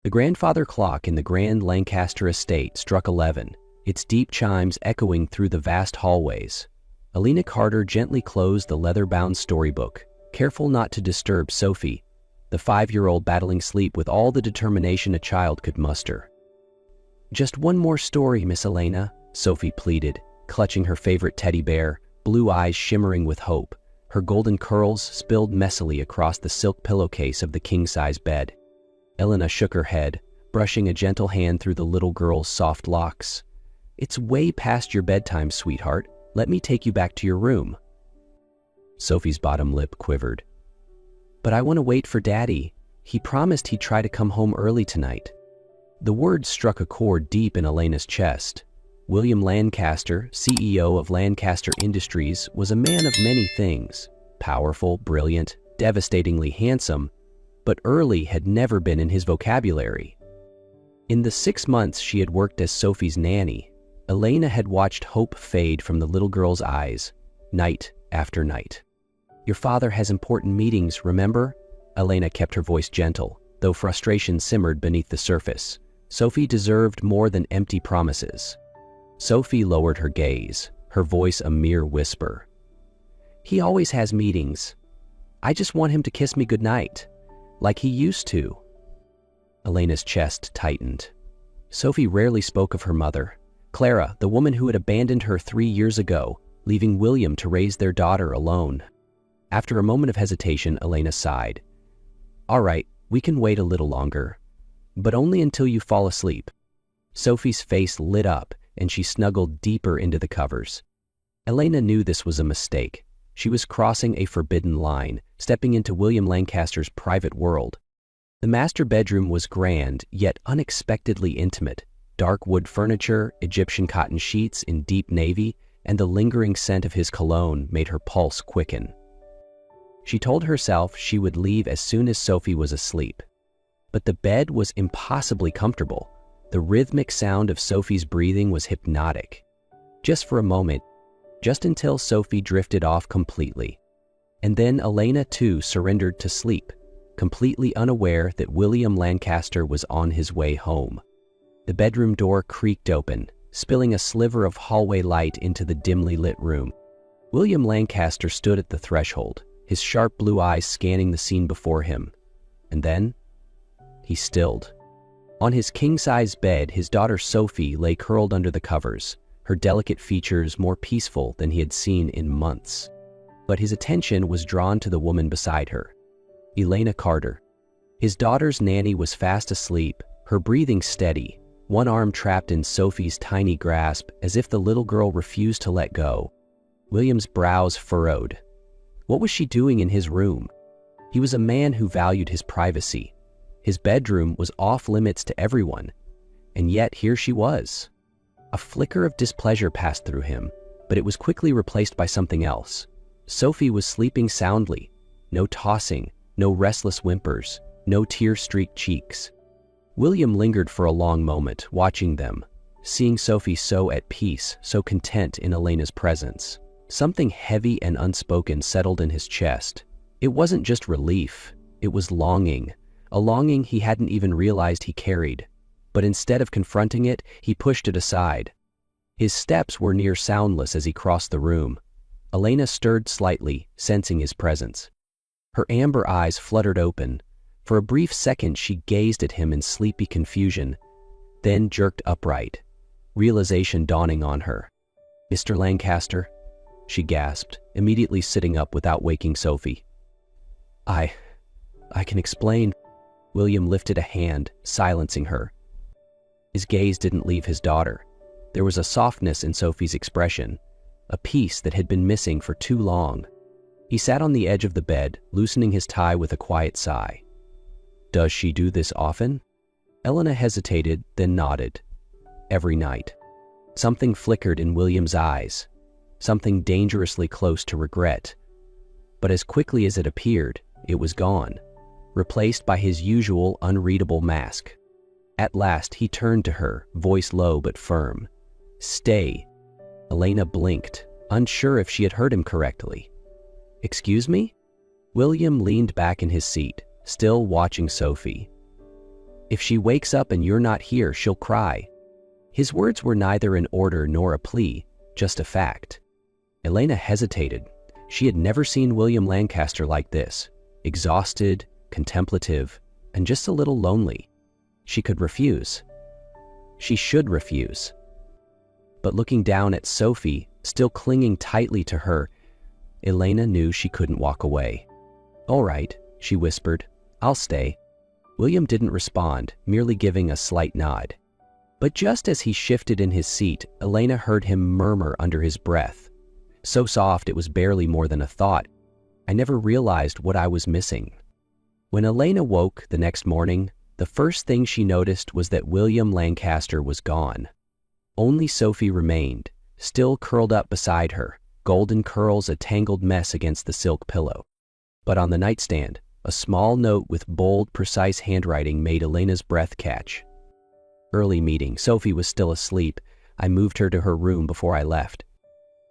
The grandfather clock in the grand Lancaster estate struck 11, its deep chimes echoing through the vast hallways. Elena Carter gently closed the leather-bound storybook, careful not to disturb Sophie, the 5-year-old battling sleep with all the determination a child could muster. "Just one more story, Miss Elena," Sophie pleaded, clutching her favorite teddy bear, blue eyes shimmering with hope, her golden curls spilled messily across the silk pillowcase of the king-size bed. Elena shook her head, brushing a gentle hand through the little girl's soft locks. "It's way past your bedtime, sweetheart. Let me take you back to your room." Sophie's bottom lip quivered. "But I want to wait for Daddy. He promised he'd try to come home early tonight." The words struck a chord deep in Elena's chest. William Lancaster, CEO of Lancaster Industries, was a man of many things: powerful, brilliant, devastatingly handsome, but early had never been in his vocabulary. In the 6 months she had worked as Sophie's nanny, Elena had watched hope fade from the little girl's eyes, night after night. "Your father has important meetings, remember?" Elena kept her voice gentle, though frustration simmered beneath the surface. Sophie deserved more than empty promises. Sophie lowered her gaze, her voice a mere whisper. "He always has meetings. I just want him to kiss me goodnight, like he used to." Elena's chest tightened. Sophie rarely spoke of her mother, Clara, the woman who had abandoned her 3 years ago, leaving William to raise their daughter alone. After a moment of hesitation, Elena sighed. "All right, we can wait a little longer, but only until you fall asleep." Sophie's face lit up, and she snuggled deeper into the covers. Elena knew this was a mistake. She was crossing a forbidden line, stepping into William Lancaster's private world. The master bedroom was grand, yet unexpectedly intimate. Dark wood furniture, Egyptian cotton sheets in deep navy, and the lingering scent of his cologne made her pulse quicken. She told herself she would leave as soon as Sophie was asleep. But the bed was impossibly comfortable. The rhythmic sound of Sophie's breathing was hypnotic. Just for a moment, just until Sophie drifted off completely. And then Elena too surrendered to sleep, completely unaware that William Lancaster was on his way home. The bedroom door creaked open, spilling a sliver of hallway light into the dimly lit room. William Lancaster stood at the threshold, his sharp blue eyes scanning the scene before him. And then he stilled. On his king-size bed, his daughter Sophie lay curled under the covers, her delicate features more peaceful than he had seen in months. But his attention was drawn to the woman beside her, Elena Carter. His daughter's nanny was fast asleep, her breathing steady, one arm trapped in Sophie's tiny grasp as if the little girl refused to let go. William's brows furrowed. What was she doing in his room? He was a man who valued his privacy. His bedroom was off-limits to everyone, and yet here she was. A flicker of displeasure passed through him, but it was quickly replaced by something else. Sophie was sleeping soundly. No tossing, no restless whimpers, no tear-streaked cheeks. William lingered for a long moment, watching them, seeing Sophie so at peace, so content in Elena's presence. Something heavy and unspoken settled in his chest. It wasn't just relief, it was longing. A longing he hadn't even realized he carried, but instead of confronting it, he pushed it aside. His steps were near soundless as he crossed the room. Elena stirred slightly, sensing his presence. Her amber eyes fluttered open. For a brief second she gazed at him in sleepy confusion, then jerked upright, realization dawning on her. "Mr. Lancaster?" she gasped, immediately sitting up without waking Sophie. I can explain." William lifted a hand, silencing her. His gaze didn't leave his daughter. There was a softness in Sophie's expression, a peace that had been missing for too long. He sat on the edge of the bed, loosening his tie with a quiet sigh. "Does she do this often?" Elena hesitated, then nodded. "Every night." Something flickered in William's eyes, something dangerously close to regret. But as quickly as it appeared, it was gone, replaced by his usual unreadable mask. At last he turned to her, voice low but firm. "Stay." Elena blinked, unsure if she had heard him correctly. "Excuse me?" William leaned back in his seat, still watching Sophie. If she wakes up and you're not here, she'll cry." His words were neither an order nor a plea, just a fact. Elena hesitated. She had never seen William Lancaster like this, exhausted, contemplative, and just a little lonely. She could refuse. She should refuse. But looking down at Sophie, still clinging tightly to her, Elena knew she couldn't walk away. "All right," she whispered, "I'll stay." William didn't respond, merely giving a slight nod. But just as he shifted in his seat, Elena heard him murmur under his breath. So soft it was barely more than a thought. "I never realized what I was missing." When Elena woke the next morning, the first thing she noticed was that William Lancaster was gone. Only Sophie remained, still curled up beside her, golden curls a tangled mess against the silk pillow. But on the nightstand, a small note with bold, precise handwriting made Elena's breath catch. "Early meeting. Sophie was still asleep. I moved her to her room before I left.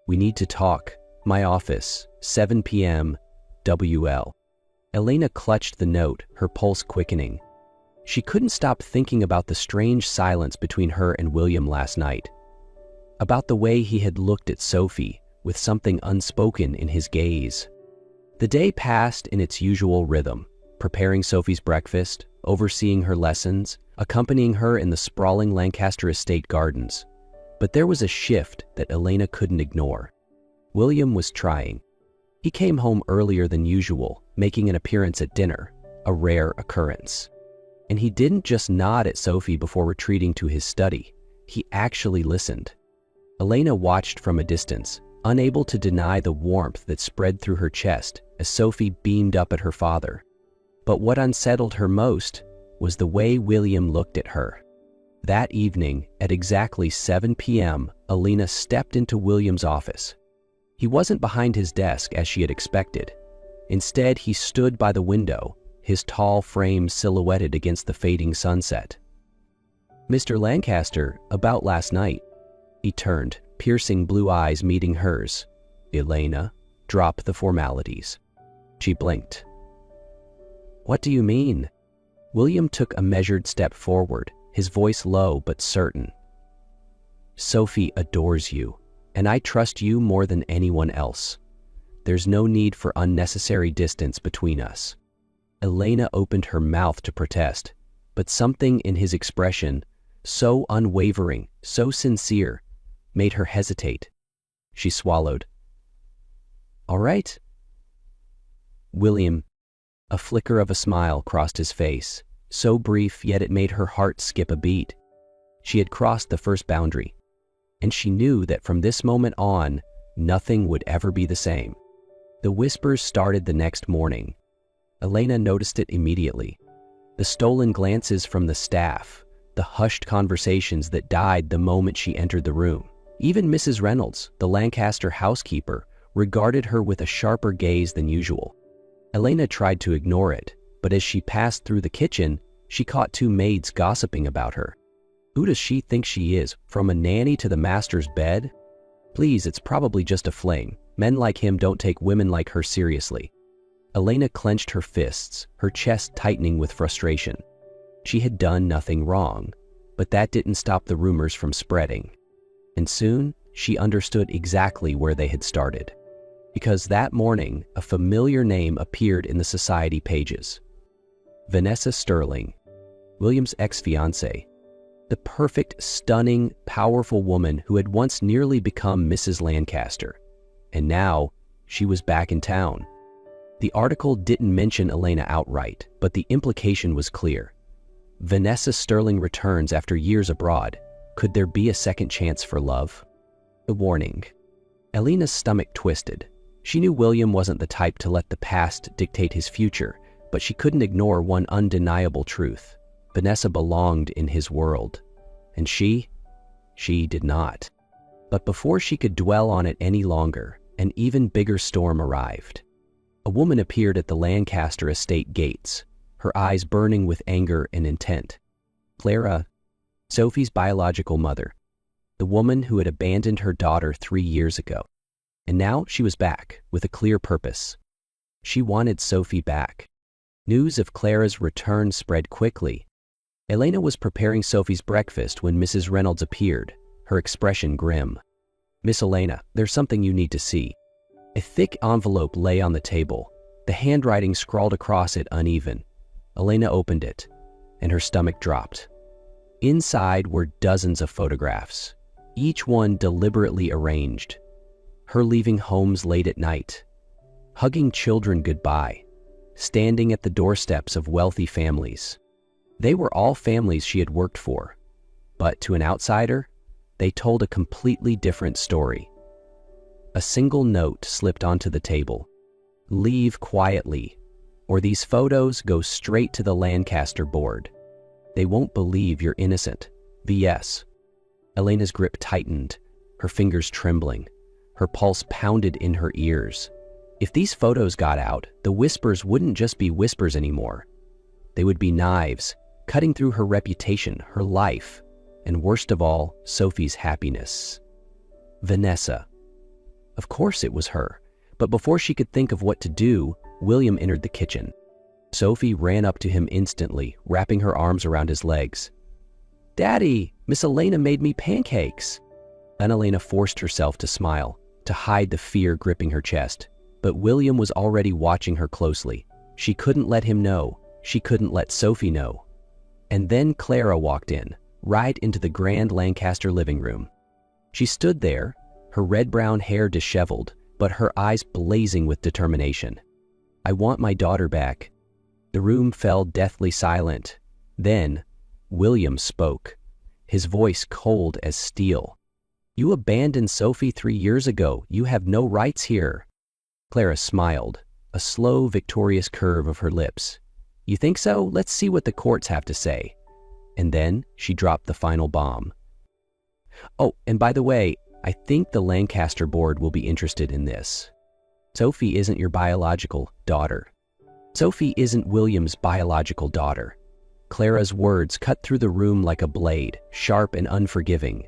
We need to talk. My office, 7 p.m. WL." Elena clutched the note, her pulse quickening. She couldn't stop thinking about the strange silence between her and William last night. About the way he had looked at Sophie, with something unspoken in his gaze. The day passed in its usual rhythm, preparing Sophie's breakfast, overseeing her lessons, accompanying her in the sprawling Lancaster estate gardens. But there was a shift that Elena couldn't ignore. William was trying. He came home earlier than usual, making an appearance at dinner, a rare occurrence. And he didn't just nod at Sophie before retreating to his study. He actually listened. Elena watched from a distance, unable to deny the warmth that spread through her chest as Sophie beamed up at her father. But what unsettled her most was the way William looked at her. That evening, at exactly 7 p.m., Elena stepped into William's office. He wasn't behind his desk as she had expected. Instead, he stood by the window, his tall frame silhouetted against the fading sunset. "Mr. Lancaster, about last night." He turned, piercing blue eyes meeting hers. "Elena, drop the formalities." She blinked. "What do you mean?" William took a measured step forward, his voice low but certain. "Sophie adores you, and I trust you more than anyone else. There's no need for unnecessary distance between us." Elena opened her mouth to protest, but something in his expression, so unwavering, so sincere, made her hesitate. She swallowed. "All right." "William." A flicker of a smile crossed his face, so brief yet it made her heart skip a beat. She had crossed the first boundary, and she knew that from this moment on, nothing would ever be the same. The whispers started the next morning. Elena noticed it immediately. The stolen glances from the staff, the hushed conversations that died the moment she entered the room. Even Mrs. Reynolds, the Lancaster housekeeper, regarded her with a sharper gaze than usual. Elena tried to ignore it, but as she passed through the kitchen, she caught two maids gossiping about her. Who does she think she is, from a nanny to the master's bed? Please, it's probably just a fling. Men like him don't take women like her seriously. Elena clenched her fists, her chest tightening with frustration. She had done nothing wrong, but that didn't stop the rumors from spreading. And soon, she understood exactly where they had started. Because that morning, a familiar name appeared in the society pages. Vanessa Sterling, William's ex-fiancée. The perfect, stunning, powerful woman who had once nearly become Mrs. Lancaster. And now, she was back in town. The article didn't mention Elena outright, but the implication was clear. Vanessa Sterling returns after years abroad. Could there be a second chance for love? A warning. Elena's stomach twisted. She knew William wasn't the type to let the past dictate his future, but she couldn't ignore one undeniable truth. Vanessa belonged in his world. And she did not. But before she could dwell on it any longer, an even bigger storm arrived. A woman appeared at the Lancaster estate gates, her eyes burning with anger and intent. Clara, Sophie's biological mother, the woman who had abandoned her daughter 3 years ago. And now she was back, with a clear purpose. She wanted Sophie back. News of Clara's return spread quickly. Elena was preparing Sophie's breakfast when Mrs. Reynolds appeared, her expression grim. "Miss Elena, there's something you need to see." A thick envelope lay on the table, the handwriting scrawled across it uneven. Elena opened it, and her stomach dropped. Inside were dozens of photographs, each one deliberately arranged. Her leaving homes late at night, hugging children goodbye, standing at the doorsteps of wealthy families. They were all families she had worked for, but to an outsider, they told a completely different story. A single note slipped onto the table. "Leave quietly, or these photos go straight to the Lancaster board. They won't believe you're innocent. V.S." Elena's grip tightened, her fingers trembling. Her pulse pounded in her ears. If these photos got out, the whispers wouldn't just be whispers anymore. They would be knives, cutting through her reputation, her life, and worst of all, Sophie's happiness. Vanessa. Of course it was her, but before she could think of what to do, William entered the kitchen. Sophie ran up to him instantly, wrapping her arms around his legs. "Daddy, Miss Elena made me pancakes." Elena forced herself to smile, to hide the fear gripping her chest. But William was already watching her closely. She couldn't let him know. She couldn't let Sophie know. And then Clara walked in, right into the grand Lancaster living room. She stood there, her red-brown hair disheveled, but her eyes blazing with determination. "I want my daughter back." The room fell deathly silent. Then, William spoke, his voice cold as steel. "You abandoned Sophie 3 years ago. You have no rights here." Clara smiled, a slow, victorious curve of her lips. "You think so? Let's see what the courts have to say." And then she dropped the final bomb. "Oh, and by the way, I think the Lancaster board will be interested in this. Sophie isn't your biological daughter. Sophie isn't William's biological daughter." Clara's words cut through the room like a blade, sharp and unforgiving.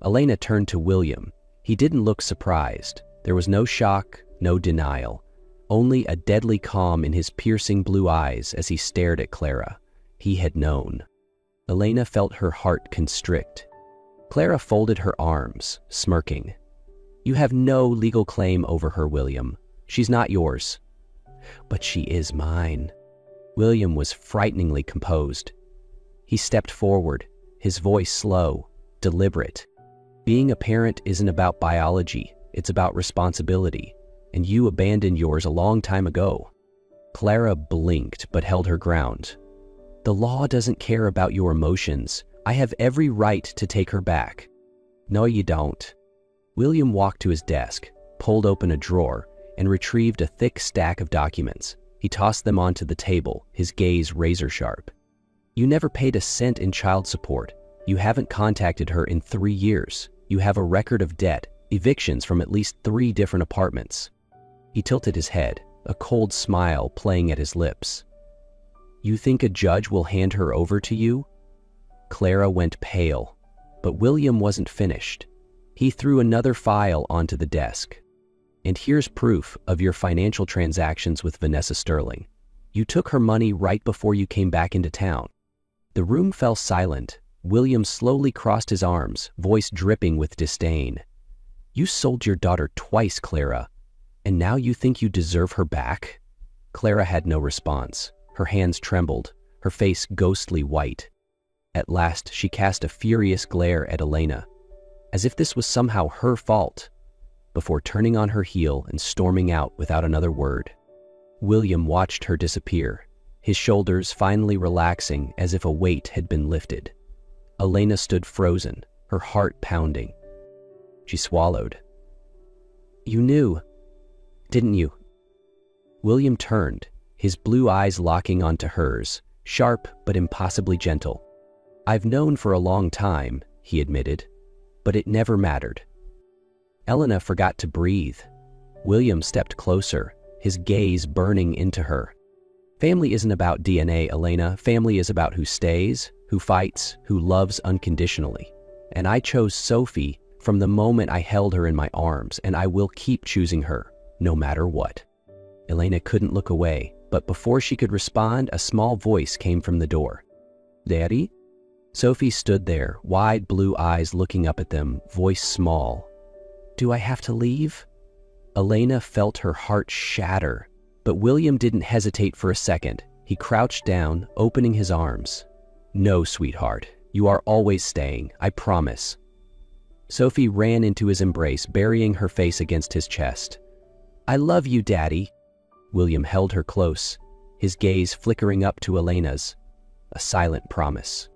Elena turned to William. He didn't look surprised. There was no shock, no denial, only a deadly calm in his piercing blue eyes as he stared at Clara. He had known. Elena felt her heart constrict. Clara folded her arms, smirking. "You have no legal claim over her, William. She's not yours." "But she is mine." William was frighteningly composed. He stepped forward, his voice slow, deliberate. "Being a parent isn't about biology, it's about responsibility. And you abandoned yours a long time ago." Clara blinked but held her ground. "The law doesn't care about your emotions. I have every right to take her back." "No, you don't." William walked to his desk, pulled open a drawer, and retrieved a thick stack of documents. He tossed them onto the table, his gaze razor-sharp. "You never paid a cent in child support. You haven't contacted her in 3 years. You have a record of debt, evictions from at least 3 different apartments." He tilted his head, a cold smile playing at his lips. "You think a judge will hand her over to you?" Clara went pale, but William wasn't finished. He threw another file onto the desk. "And here's proof of your financial transactions with Vanessa Sterling. You took her money right before you came back into town." The room fell silent. William slowly crossed his arms, voice dripping with disdain. "You sold your daughter twice, Clara. And now you think you deserve her back?" Clara had no response. Her hands trembled, her face ghostly white. At last she cast a furious glare at Elena, as if this was somehow her fault, before turning on her heel and storming out without another word. William watched her disappear, his shoulders finally relaxing as if a weight had been lifted. Elena stood frozen, her heart pounding. She swallowed. "You knew, didn't you?" William turned, his blue eyes locking onto hers, sharp but impossibly gentle. "I've known for a long time," he admitted, "but it never mattered." Elena forgot to breathe. William stepped closer, his gaze burning into her. "Family isn't about DNA, Elena. Family is about who stays, who fights, who loves unconditionally. And I chose Sophie from the moment I held her in my arms, and I will keep choosing her, no matter what." Elena couldn't look away, but before she could respond, a small voice came from the door. "Daddy?" Sophie stood there, wide blue eyes looking up at them, voice small. "Do I have to leave?" Elena felt her heart shatter, but William didn't hesitate for a second. He crouched down, opening his arms. "No, sweetheart, you are always staying, I promise." Sophie ran into his embrace, burying her face against his chest. "I love you, Daddy." William held her close, his gaze flickering up to Elena's. A silent promise.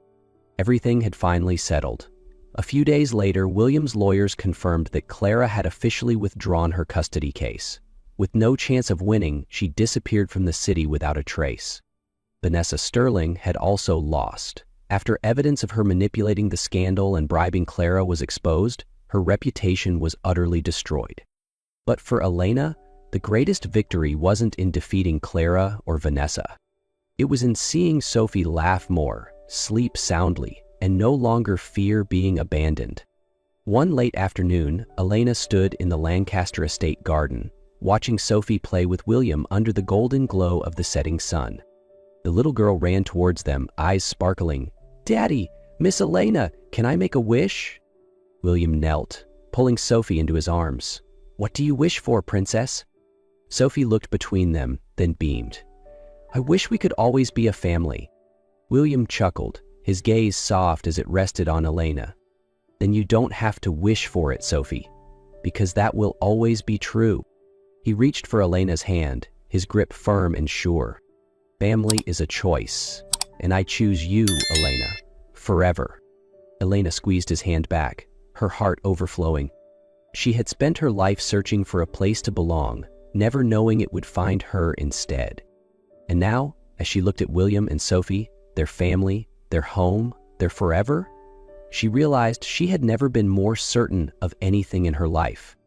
Everything had finally settled. A few days later, William's lawyers confirmed that Clara had officially withdrawn her custody case. With no chance of winning, she disappeared from the city without a trace. Vanessa Sterling had also lost. After evidence of her manipulating the scandal and bribing Clara was exposed, her reputation was utterly destroyed. But for Elena, the greatest victory wasn't in defeating Clara or Vanessa. It was in seeing Sophie laugh more, sleep soundly, and no longer fear being abandoned. One late afternoon, Elena stood in the Lancaster estate garden, watching Sophie play with William under the golden glow of the setting sun. The little girl ran towards them, eyes sparkling. "Daddy, Miss Elena, can I make a wish?" William knelt, pulling Sophie into his arms. "What do you wish for, princess?" Sophie looked between them, then beamed. "I wish we could always be a family." William chuckled, his gaze soft as it rested on Elena. "Then you don't have to wish for it, Sophie, because that will always be true." He reached for Elena's hand, his grip firm and sure. "Family is a choice, and I choose you, Elena, forever." Elena squeezed his hand back, her heart overflowing. She had spent her life searching for a place to belong, never knowing it would find her instead. And now, as she looked at William and Sophie, their family, their home, their forever, she realized she had never been more certain of anything in her life.